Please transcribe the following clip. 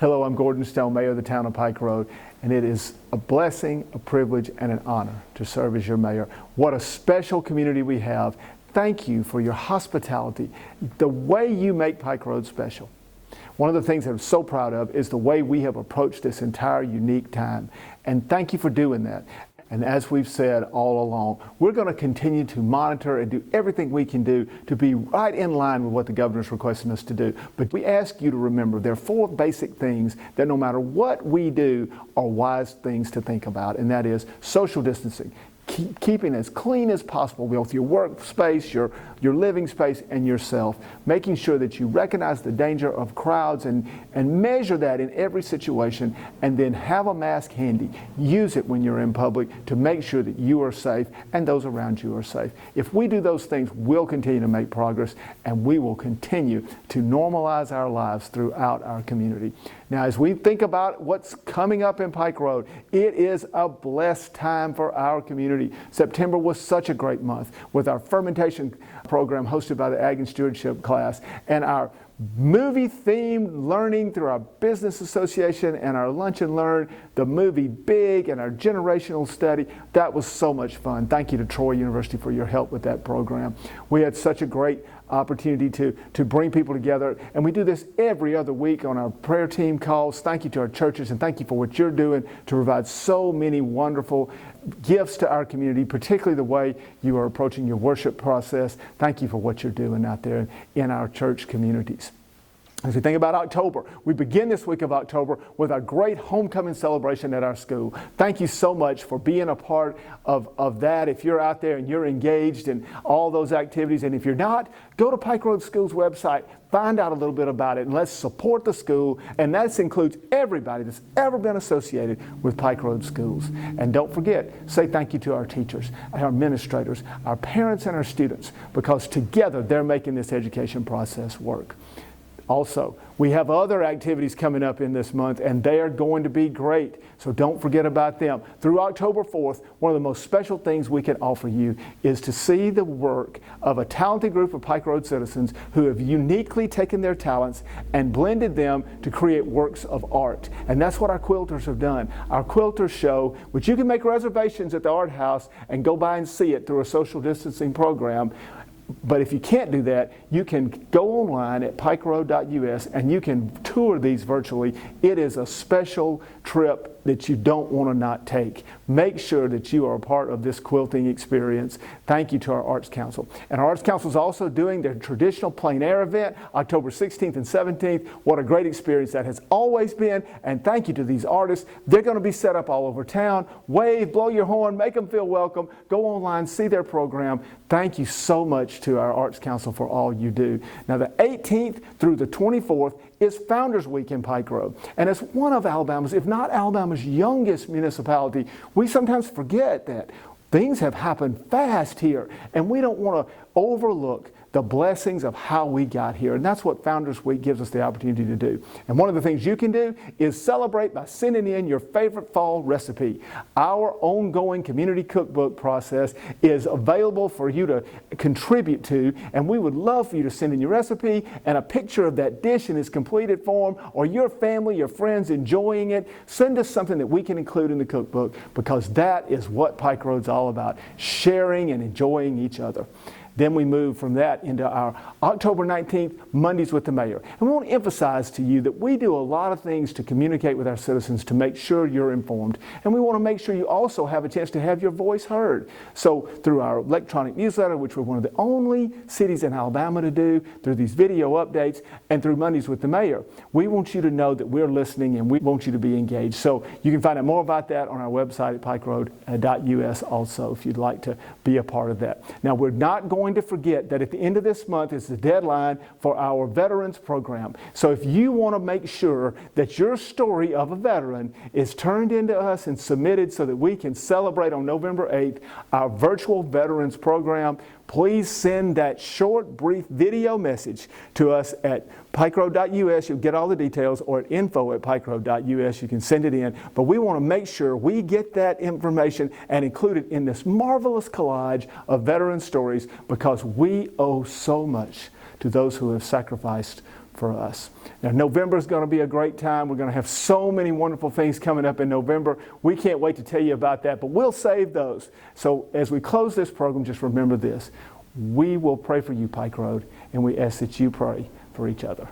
Hello, I'm Gordon Stone, Mayor of the Town of Pike Road, and it is a blessing, a privilege, and an honor to serve as your mayor. What a special community we have. Thank you for your hospitality, the way you make Pike Road special. One of the things that I'm so proud of is the way we have approached this entire unique time, and thank you for doing that. And as we've said all along, we're going to continue to monitor and do everything we can do to be right in line with what the governor's requesting us to do. But we ask you to remember there are 4 basic things that no matter what we do are wise things to think about, and that is social distancing, keeping as clean as possible both your workspace, your living space, and yourself, making sure that you recognize the danger of crowds and measure that in every situation, and then have a mask handy. Use it when you're in public to make sure that you are safe and those around you are safe. If we do those things, we'll continue to make progress, and we will continue to normalize our lives throughout our community. Now, as we think about what's coming up in Pike Road, it is a blessed time for our community. September was such a great month with our fermentation program hosted by the Ag and Stewardship class, and our movie-themed learning through our business association, and our lunch and learn, the movie Big, and our generational study. That was so much fun. Thank you to Troy University for your help with that program. We had such a great opportunity to bring people together, and we do this every other week on our prayer team calls. Thank you to our churches, and thank you for what you're doing to provide so many wonderful gifts to our community, particularly the way you are approaching your worship process. Thank you for what you're doing out there in our church communities. As we think about October, we begin this week of October with a great homecoming celebration at our school. Thank you so much for being a part of that. If you're out there and you're engaged in all those activities, and if you're not, go to Pike Road School's website, find out a little bit about it, and let's support the school. And that includes everybody that's ever been associated with Pike Road Schools. And don't forget, say thank you to our teachers, our administrators, our parents, and our students, because together they're making this education process work. Also, we have other activities coming up in this month, and they are going to be great, so don't forget about them. Through October 4th, one of the most special things we can offer you is to see the work of a talented group of Pike Road citizens who have uniquely taken their talents and blended them to create works of art. And that's what our quilters have done. Our quilters show, which you can make reservations at the art house and go by and see it through a social distancing program. But if you can't do that, you can go online at pikeroad.us and you can tour these virtually. It is a special trip that you don't want to not take. Make sure that you are a part of this quilting experience. Thank you to our Arts Council. And our Arts Council is also doing their traditional plein air event, October 16th and 17th. What a great experience that has always been. And thank you to these artists. They're going to be set up all over town. Wave, blow your horn, make them feel welcome. Go online, see their program. Thank you so much to our Arts Council for all you do. Now, the 18th through the 24th is Founders Week in Pike Road. And as one of Alabama's, if not Alabama's youngest municipality, we sometimes forget that things have happened fast here, and we don't want to overlook the blessings of how we got here. And that's what Founders Week gives us the opportunity to do. And one of the things you can do is celebrate by sending in your favorite fall recipe. Our ongoing community cookbook process is available for you to contribute to, and we would love for you to send in your recipe and a picture of that dish in its completed form, or your family, your friends enjoying it. Send us something that we can include in the cookbook, because that is what Pike Road's all about, sharing and enjoying each other. Then we move from that into our October 19th, Mondays with the Mayor. And we want to emphasize to you that we do a lot of things to communicate with our citizens to make sure you're informed. And we want to make sure you also have a chance to have your voice heard. So through our electronic newsletter, which we're one of the only cities in Alabama to do, through these video updates, and through Mondays with the Mayor, we want you to know that we're listening and we want you to be engaged. So you can find out more about that on our website at pikeroad.us also, if you'd like to be a part of that. Now, we're not going to forget that at the end of this month is the deadline for our Veterans Program. So if you want to make sure that your story of a veteran is turned into us and submitted so that we can celebrate on November 8th our virtual Veterans Program, please send that short, brief video message to us at pikeroad.us. You'll get all the details, or at info@pikeroad.us. You can send it in. But we want to make sure we get that information and include it in this marvelous collage of veteran stories, because we owe so much to those who have sacrificed for us. Now, November is going to be a great time. We're going to have so many wonderful things coming up in November. We can't wait to tell you about that, but we'll save those. So as we close this program, just remember this. We will pray for you, Pike Road, and we ask that you pray for each other.